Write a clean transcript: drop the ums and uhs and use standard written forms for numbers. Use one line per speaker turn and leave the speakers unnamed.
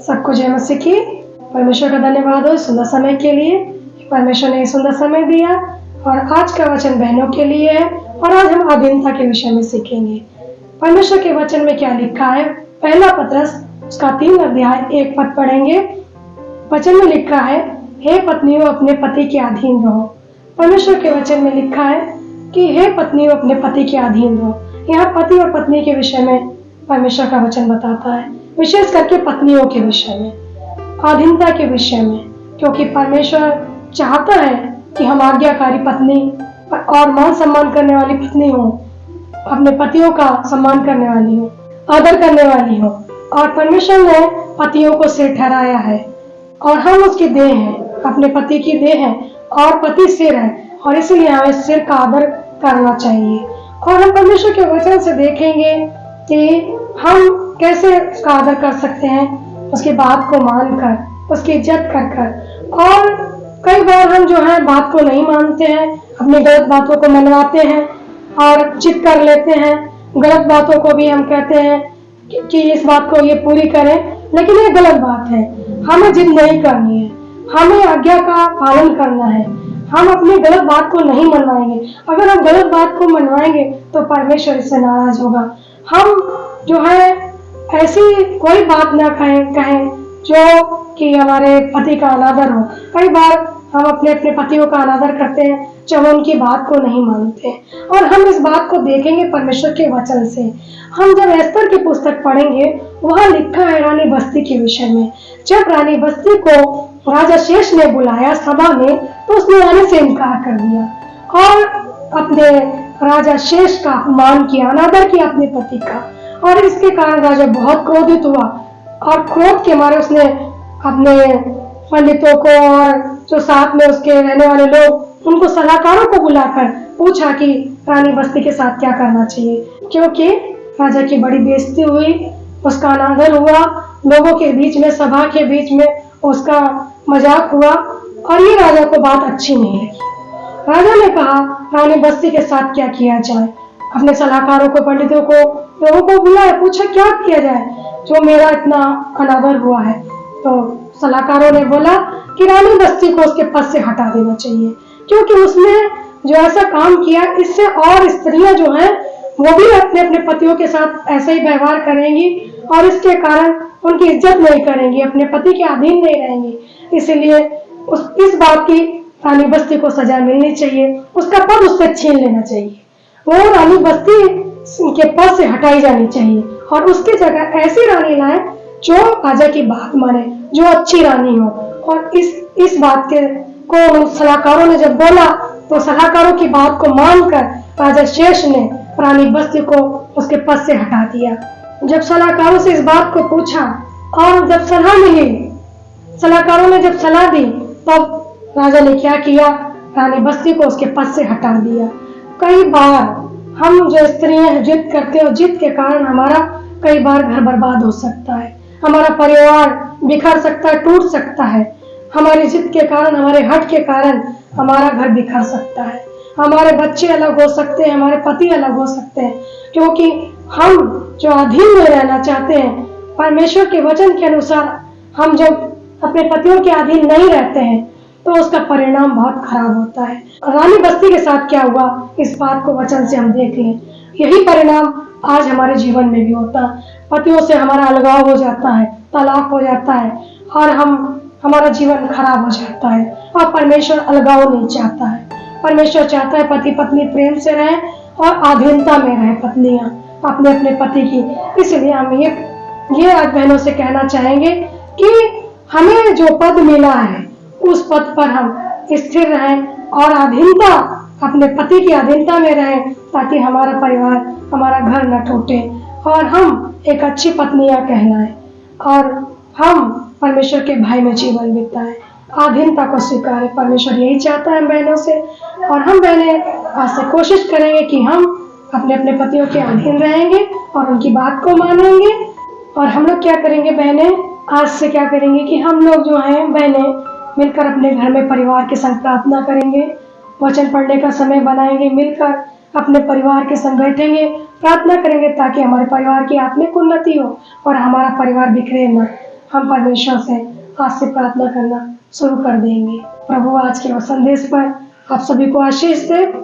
सबको जय मसीह की। परमेश्वर का धन्यवाद हो सुंदर समय के लिए। परमेश्वर ने सुंदर समय दिया और आज का वचन बहनों के लिए है और आज हम अधीनता के विषय में सीखेंगे। परमेश्वर के वचन में क्या लिखा है, पहला पत्रस उसका 3 अध्याय 1 पद पढ़ेंगे। वचन में लिखा है, हे पत्नियों अपने पति के अधीन रहो। परमेश्वर के वचन में लिखा है कि हे पत्नियों अपने पति के अधीन रहो। यहाँ पति और पत्नी के विषय में परमेश्वर का वचन बताता है, विशेष करके पत्नियों के विषय में, अधीनता के विषय में, क्योंकि परमेश्वर चाहता है कि हम आज्ञाकारी पत्नी और मान सम्मान करने वाली पत्नी हो, अपने पतियों का सम्मान करने वाली हो, आदर करने वाली हो। और परमेश्वर ने पतियों को सिर ठहराया है और हम उसकी देह हैं, अपने पति की देह है और पति सिर है, और इसलिए हमें सिर का आदर करना चाहिए। और हम परमेश्वर के वचन से देखेंगे कि हम कैसे उसका आदर कर सकते हैं, उसकी बात को मानकर, उसकी इज्जत कर कर। और कई बार हम जो है बात को नहीं मानते हैं, अपनी गलत बातों को मनवाते हैं और जिद कर लेते हैं। गलत बातों को भी हम कहते हैं कि इस बात को ये पूरी करें, लेकिन ये गलत बात है। हमें जिद नहीं करनी है, हमें आज्ञा का पालन करना है। हम अपनी गलत बात को नहीं मनवाएंगे। अगर हम गलत बात को मनवाएंगे तो परमेश्वर इससे नाराज होगा। हम जो है ऐसी कोई बात ना कहें जो कि हमारे पति का अनादर हो। कई बार हम अपने पतियों का अनादर करते हैं जब उनकी बात को नहीं मानते, और हम इस बात को देखेंगे परमेश्वर के वचन से। हम जब एस्तर की पुस्तक पढ़ेंगे, वहाँ लिखा है रानी बस्ती के विषय में। जब रानी बस्ती को राजा शेष ने बुलाया सभा में, तो उसने आने से इनकार कर दिया और अपने राजा शेष का अपमान किया, अनादर किया अपने पति का। और इसके कारण राजा बहुत क्रोधित हुआ और क्रोध के मारे उसने अपने पंडितों को और जो साथ में उसके रहने वाले लोग, उनको सलाहकारों को बुलाकर पूछा कि रानी बस्ती के साथ क्या करना चाहिए, क्योंकि राजा की बड़ी बेइज्जती हुई, उसका अनादर हुआ, लोगों के बीच में, सभा के बीच में उसका मजाक हुआ और ये राजा को बात अच्छी नहीं लगी। राजा ने कहा रानी बस्ती के साथ क्या किया जाए। अपने सलाहकारों को, पंडितों को, लोगों को बुलाया, पूछा क्या किया जाए जो मेरा इतना अनादर हुआ है। तो सलाहकारों ने बोला कि रानी बस्ती को उसके पद से हटा देना चाहिए, क्योंकि उसने जो ऐसा काम किया, इससे और स्त्रियां जो हैं वो भी अपने पतियों के साथ ऐसा ही व्यवहार करेंगी और इसके कारण उनकी इज्जत नहीं करेंगी, अपने पति के अधीन नहीं रहेंगी। इसलिए इस बात की रानी बस्ती को सजा मिलनी चाहिए, उसका पद उससे छीन लेना चाहिए, वो रानी बस्ती के पद से हटाई जानी चाहिए और उसकी जगह ऐसी रानी लाए जो राजा की बात माने, जो अच्छी रानी हो। और इस बात को सलाहकारों ने जब बोला, तो सलाहकारों की बात को मानकर राजा शेष ने रानी बस्ती को उसके पद से हटा दिया। जब सलाहकारों से इस बात को पूछा और जब सलाह मिली, सलाहकारों ने जब सलाह दी, तब राजा ने क्या किया, रानी बस्ती को उसके पद से हटा दिया। कई बार हम जो स्त्रियां जिद करते हैं, जिद के कारण हमारा कई बार घर बर्बाद हो सकता है, हमारा परिवार बिखर सकता है, टूट सकता है। हमारी जिद के कारण, हमारे हट के कारण हमारा घर बिखर सकता है, हमारे बच्चे अलग हो सकते हैं, हमारे पति अलग हो सकते हैं, क्योंकि हम जो अधीन में रहना चाहते हैं परमेश्वर के वचन के अनुसार, हम जब अपने पतियों के अधीन नहीं रहते हैं तो उसका परिणाम बहुत खराब होता है। रानी बस्ती के साथ क्या हुआ, इस बात को वचन से हम देख लें। यही परिणाम आज हमारे जीवन में भी होता है। पतियों से हमारा अलगाव हो जाता है, तलाक हो जाता है और हमारा जीवन खराब हो जाता है। और परमेश्वर अलगाव नहीं चाहता है। परमेश्वर चाहता है पति पत्नी प्रेम से रहें और अधीनता में रहें पत्नियां अपने पति की। इसलिए हम ये आज बहनों से कहना चाहेंगे कि हमें जो पद मिला है उस पद पर हम स्थिर रहें और अधीनता, अपने पति की अधीनता में रहें, ताकि हमारा परिवार, हमारा घर न टूटे और हम एक अच्छी पत्नियां कहलाएं और हम परमेश्वर के भय में जीवन बिताएं, अधीनता को स्वीकारें। परमेश्वर यही चाहता है बहनों से, और हम बहनें आज से कोशिश करेंगे कि हम अपने पतियों के अधीन रहेंगे और उनकी बात को मानेंगे। और हम लोग क्या करेंगे बहनें, आज से क्या करेंगे कि हम लोग जो हैं बहनें मिलकर अपने घर में परिवार के संग प्रार्थना करेंगे, वचन पढ़ने का समय बनाएंगे, मिलकर अपने परिवार के संग बैठेंगे, प्रार्थना करेंगे, ताकि हमारे परिवार की आत्मिक उन्नति हो और हमारा परिवार बिखरे न। हम परमेश्वर से आज से प्रार्थना करना शुरू कर देंगे। प्रभु आज के संदेश पर आप सभी को आशीष दे।